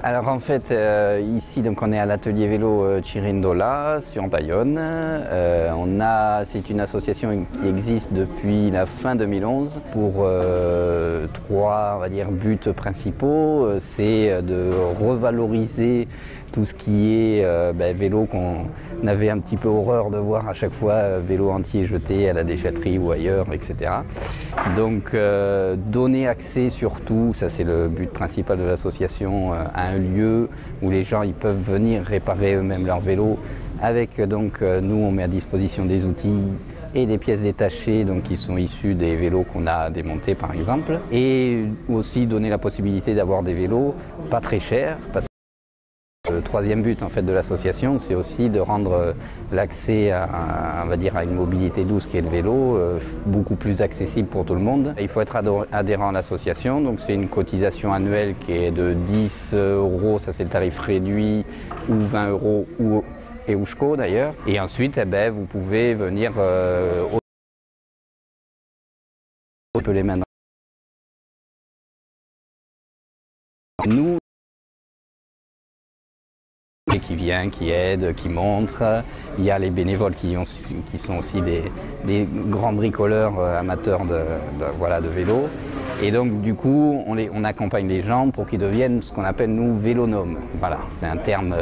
Alors en fait, ici donc on est à l'atelier vélo Cirindola sur Bayonne. C'est une association qui existe depuis la fin 2011 pour trois, on va dire, buts principaux. C'est de revaloriser tout ce qui est vélo qu'on avait un petit peu horreur de voir à chaque fois, vélo entier jeté à la déchetterie ou ailleurs, etc. Donc donner accès surtout, ça c'est le but principal de l'association, à un lieu où les gens ils peuvent venir réparer eux-mêmes leur vélo. Avec nous on met à disposition des outils et des pièces détachées donc, qui sont issues des vélos qu'on a démontés par exemple. Et aussi donner la possibilité d'avoir des vélos pas très chers. Le troisième but en fait, de l'association, c'est aussi de rendre l'accès à une mobilité douce qui est le vélo beaucoup plus accessible pour tout le monde. Il faut être adhérent à l'association, donc c'est une cotisation annuelle qui est de 10 €, ça c'est le tarif réduit, ou 20 € et Oushko d'ailleurs. Et ensuite, vous pouvez venir les mains. Nous, qui vient, qui aide, qui montre. Il y a les bénévoles qui sont aussi des grands bricoleurs amateurs de vélo. Et donc du coup, on accompagne les gens pour qu'ils deviennent ce qu'on appelle nous vélonomes. Voilà, c'est un terme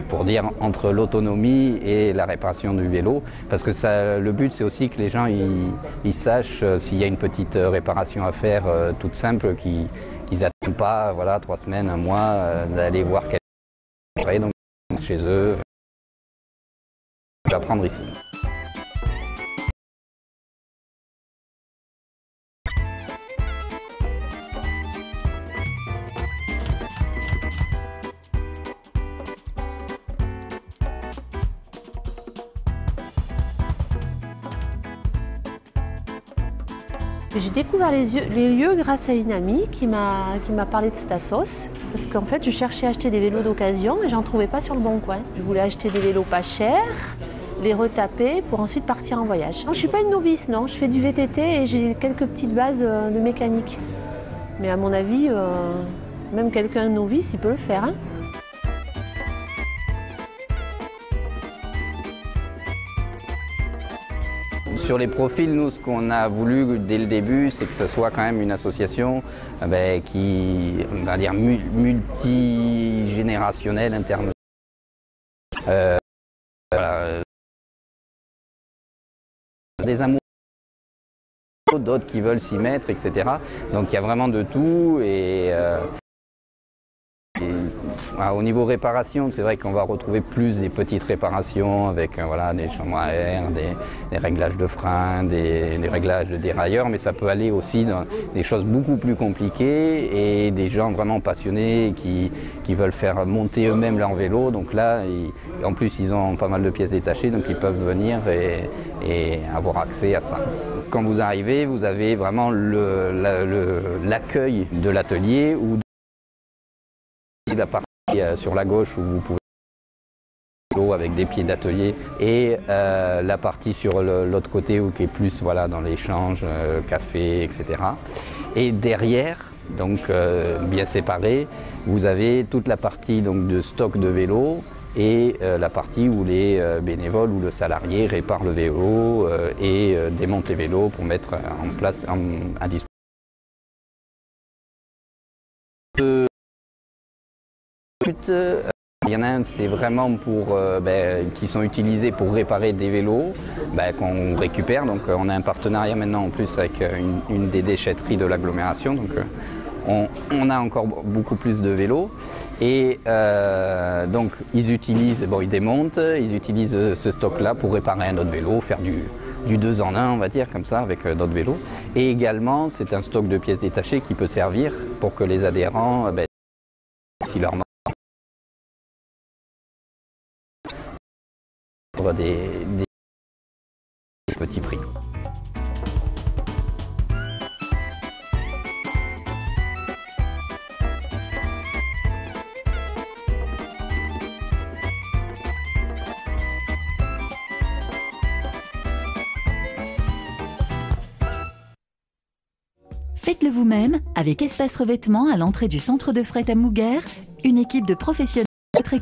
pour dire entre l'autonomie et la réparation du vélo. Parce que le but c'est aussi que les gens ils sachent s'il y a une petite réparation à faire toute simple, qu'ils n'attendent pas 3 semaines, un mois d'aller voir quelqu'un. Donc chez eux, je vais apprendre ici. J'ai découvert les lieux grâce à une amie qui m'a parlé de cette assos. Parce qu'en fait, je cherchais à acheter des vélos d'occasion et j'en trouvais pas sur le bon coin. Je voulais acheter des vélos pas chers, les retaper pour ensuite partir en voyage. Non, je suis pas une novice, non. Je fais du VTT et j'ai quelques petites bases de mécanique. Mais à mon avis, même quelqu'un novice, il peut le faire. Hein. Sur les profils, nous, ce qu'on a voulu dès le début, c'est que ce soit quand même une association qui, on va dire, multigénérationnelle en termes des amours, d'autres qui veulent s'y mettre, etc. Donc il y a vraiment de tout. Au niveau réparation, c'est vrai qu'on va retrouver plus des petites réparations avec des chambres à air, des réglages de freins, des réglages de dérailleurs, mais ça peut aller aussi dans des choses beaucoup plus compliquées et des gens vraiment passionnés qui veulent faire monter eux-mêmes leur vélo. Donc là, en plus, ils ont pas mal de pièces détachées, donc ils peuvent venir et avoir accès à ça. Quand vous arrivez, vous avez vraiment l'accueil de l'atelier ou la partie sur la gauche où vous pouvez avec des pieds d'atelier et la partie sur l'autre côté où qui est plus dans l'échange, café, etc. Et derrière, donc bien séparé, vous avez toute la partie donc, de stock de vélo et la partie où les bénévoles ou le salarié réparent le vélo et démontent les vélos pour mettre en place à disposition. Il y en a un, c'est vraiment qui sont utilisés pour réparer des vélos qu'on récupère. Donc on a un partenariat maintenant en plus avec une des déchetteries de l'agglomération. Donc on a encore beaucoup plus de vélos. Et donc ils démontent, ils utilisent ce stock-là pour réparer un autre vélo, faire du 2 en 1, on va dire, comme ça, avec d'autres vélos. Et également, c'est un stock de pièces détachées qui peut servir pour que les adhérents, si leur des petits prix. Faites-le vous-même avec Espace Revêtement à l'entrée du centre de fret à Mouguer, une équipe de professionnels